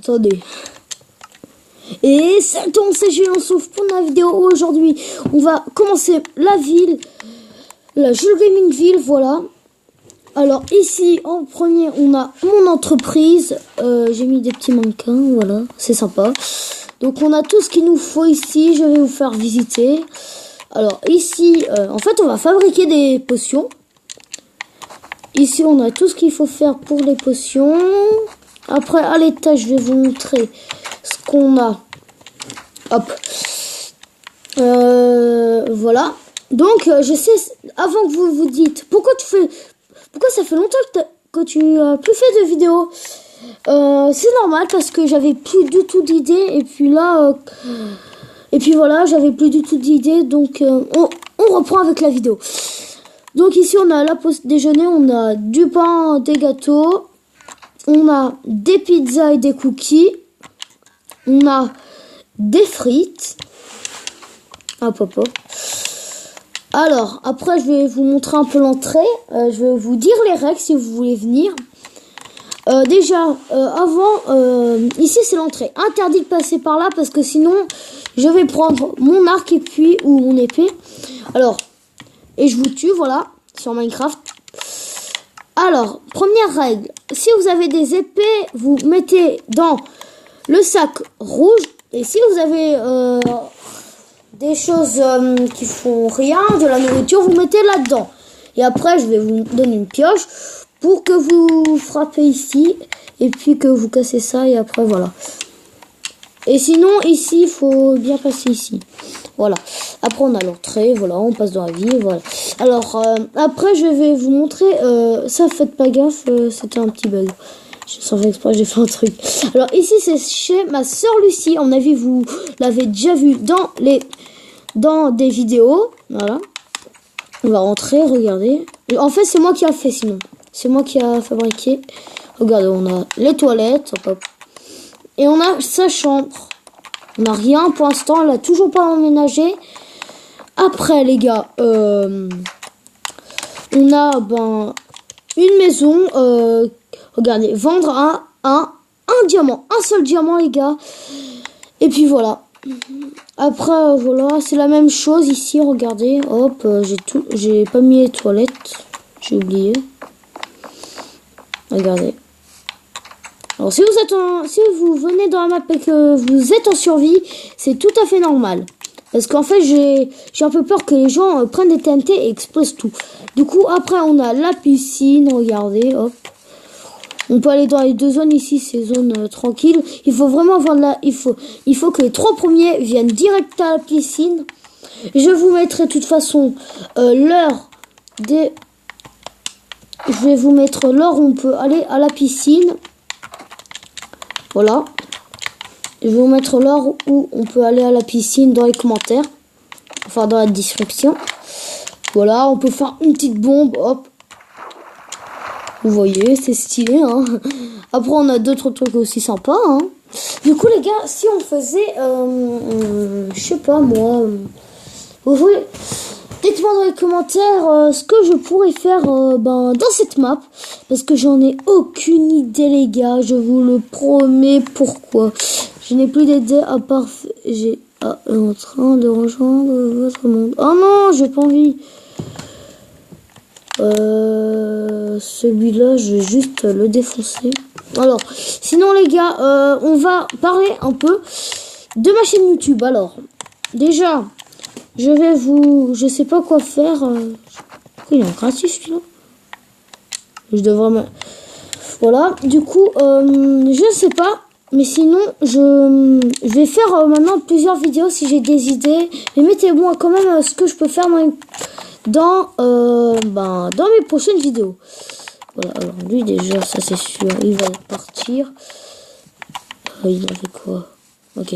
Attendez. Et c'est ton CG, on s'ouvre pour la vidéo aujourd'hui. On va commencer la ville, la Jules Gaming Ville, voilà. Alors ici, en premier, on a mon entreprise. J'ai mis des petits mannequins, voilà, c'est sympa. Donc on a tout ce qu'il nous faut ici, je vais vous faire visiter. Alors ici, en fait, on va fabriquer des potions. Ici, on a tout ce qu'il faut faire pour les potions. Après, à l'étage, je vais vous montrer ce qu'on a. Hop. Voilà. Donc, je sais, avant que vous vous dites, pourquoi ça fait longtemps que tu as plus fait de vidéos? C'est normal parce que j'avais plus du tout d'idées. Et puis là, voilà, j'avais plus du tout d'idées. Donc, on reprend avec la vidéo. Donc ici, on a la pause déjeuner, on a du pain, des gâteaux, on a des pizzas et des cookies, on a des frites. Hop, hop, hop. Alors, après, je vais vous montrer un peu l'entrée. Je vais vous dire les règles si vous voulez venir. Déjà, avant, ici, c'est l'entrée. Interdit de passer par là parce que sinon, je vais prendre mon arc et puis, ou mon épée. Alors, et je vous tue, voilà, sur Minecraft. Alors, première règle, si vous avez des épées, vous mettez dans le sac rouge. Et si vous avez des choses qui font rien, de la nourriture, vous mettez là-dedans. Et après, je vais vous donner une pioche pour que vous frappez ici. Et puis que vous cassez ça et après, voilà. Et sinon, ici, il faut bien passer ici. Voilà. Après, on a l'entrée. Voilà, on passe dans la ville. Voilà. Alors, après, je vais vous montrer. Ça, faites pas gaffe. C'était un petit bug. Sans faire exprès, j'ai fait un truc. Alors, ici, c'est chez ma soeur Lucie. À mon avis, vous l'avez déjà vu dans des vidéos. Voilà. On va rentrer. Regardez. En fait, c'est moi qui a fait, sinon. C'est moi qui a fabriqué. Regardez, on a les toilettes. Hop, hop. Et on a sa chambre. On n'a rien pour l'instant. Elle a toujours pas emménagé. Après, les gars, on a une maison. Regardez, vendre un diamant. Un seul diamant, les gars. Et puis voilà. Après, voilà, c'est la même chose ici. Regardez. Hop, j'ai pas mis les toilettes. J'ai oublié. Regardez. Alors, si vous venez dans la map et que vous êtes en survie, c'est tout à fait normal. Parce qu'en fait, j'ai un peu peur que les gens prennent des TNT et explosent tout. Du coup, après, on a la piscine. Regardez, hop. On peut aller dans les deux zones ici, ces zones tranquilles. Il faut vraiment avoir il faut que les 3 premiers viennent direct à la piscine. Je vous mettrai de toute façon l'heure des... Je vais vous mettre l'heure où on peut aller à la piscine. Voilà. Je vais vous mettre l'heure où on peut aller à la piscine dans les commentaires. Enfin, dans la description. Voilà, on peut faire une petite bombe. Hop. Vous voyez, c'est stylé. Hein. Après, on a d'autres trucs aussi sympas. Hein. Du coup, les gars, si on faisait... je sais pas, moi... vous voulez... Dites-moi dans les commentaires ce que je pourrais faire dans cette map. Parce que j'en ai aucune idée, les gars. Je vous le promets. Pourquoi? Je n'ai plus d'idée à part... J'ai en train de rejoindre votre monde. Oh non, j'ai pas envie. Celui-là, je vais juste le défoncer. Alors, sinon, les gars, on va parler un peu de ma chaîne YouTube. Alors, déjà... je sais pas quoi faire. Il est en gratuit celui-là. Je devrais voilà. Du coup, je sais pas. Mais sinon, je vais faire maintenant plusieurs vidéos si j'ai des idées. Mais mettez-moi quand même ce que je peux faire dans mes prochaines vidéos. Voilà. Alors lui déjà, ça c'est sûr, il va partir. Il avait quoi? Ok.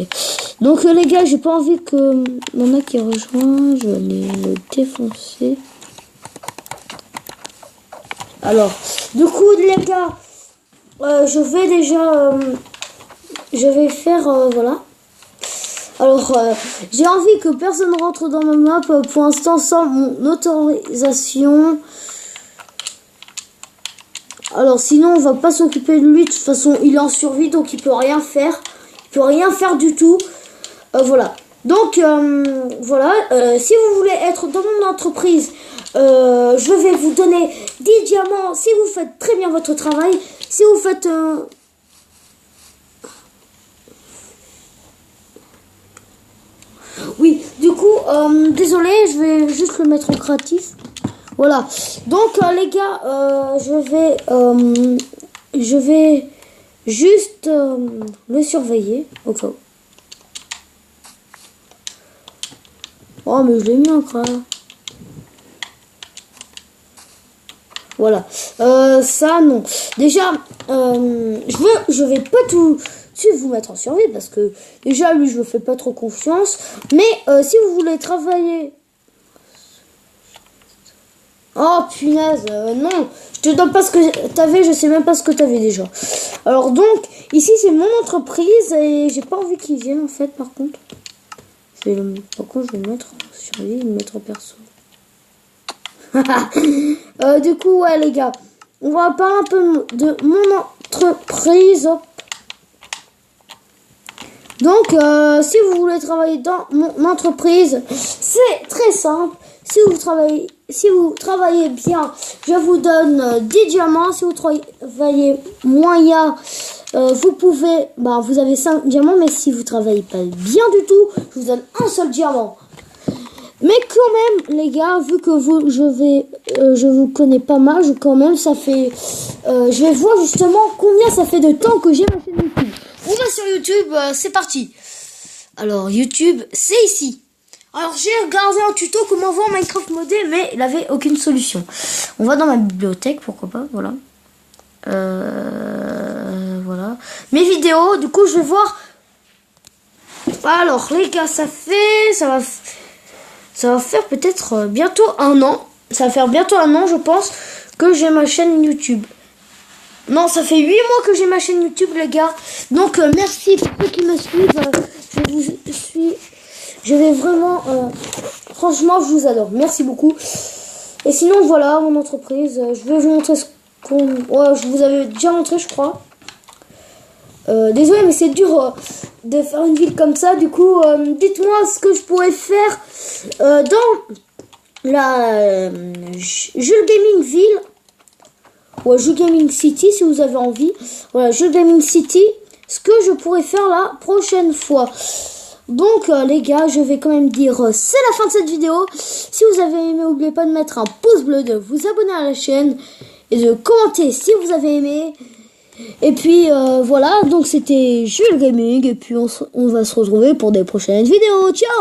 Donc les gars, j'ai pas envie que y'en a qui rejoint. Je vais aller le défoncer. Alors, du coup les gars, je vais déjà, je vais faire voilà. Alors, j'ai envie que personne rentre dans ma map pour l'instant sans mon autorisation. Alors sinon on va pas s'occuper de lui. De toute façon il est en survie donc il peut rien faire. Il peut rien faire du tout. Voilà. Donc voilà. Si vous voulez être dans mon entreprise, je vais vous donner 10 diamants si vous faites très bien votre travail. Si vous faites... Oui, du coup, désolé, je vais juste le mettre en créatif. Voilà. Donc, les gars, je vais juste le surveiller. Au cas où. Oh, mais je l'ai mis en créatif. Voilà. Ça, non. Déjà, je vais pas tout... vous mettre en survie parce que déjà lui je ne fais pas trop confiance, mais si vous voulez travailler, oh punaise, non, je te donne pas ce que t'avais, je sais même pas ce que t'avais déjà. Alors donc ici c'est mon entreprise et j'ai pas envie qu'il vienne en fait. Par contre je vais le mettre en survie, le mettre en perso. Du coup ouais les gars, on va parler un peu de mon entreprise. Donc, si vous voulez travailler dans mon entreprise, c'est très simple. Si vous travaillez bien, je vous donne 10 diamants. Si vous travaillez moyen, vous pouvez, vous avez 5 diamants. Mais si vous travaillez pas bien du tout, je vous donne un seul diamant. Mais quand même, les gars, vu que je vous connais pas mal, ça fait, je vais voir justement combien ça fait de temps que j'ai ma chaîne YouTube. On va sur YouTube, c'est parti. Alors YouTube, c'est ici. Alors j'ai regardé un tuto comment voir Minecraft modé, mais il avait aucune solution. On va dans ma bibliothèque, pourquoi pas, voilà. Voilà. Mes vidéos, du coup je vais voir. Alors les gars, ça va faire peut-être bientôt un an. Ça va faire bientôt un an, je pense, que j'ai ma chaîne YouTube. Non, ça fait 8 mois que j'ai ma chaîne YouTube, les gars. Donc, merci pour ceux qui me suivent. Je vais vraiment... franchement, je vous adore. Merci beaucoup. Et sinon, voilà, mon entreprise. Je vais vous montrer ce qu'on... Ouais, je vous avais déjà montré, je crois. Désolé, mais c'est dur de faire une ville comme ça. Du coup, dites-moi ce que je pourrais faire dans la Jules Gaming Ville. Ouais, Jules Gaming City, si vous avez envie. Voilà, Jules Gaming City, ce que je pourrais faire la prochaine fois. Donc, les gars, je vais quand même dire, c'est la fin de cette vidéo. Si vous avez aimé, n'oubliez pas de mettre un pouce bleu, de vous abonner à la chaîne et de commenter si vous avez aimé. Et puis, voilà, donc c'était Jules Gaming. Et puis, on va se retrouver pour des prochaines vidéos. Ciao!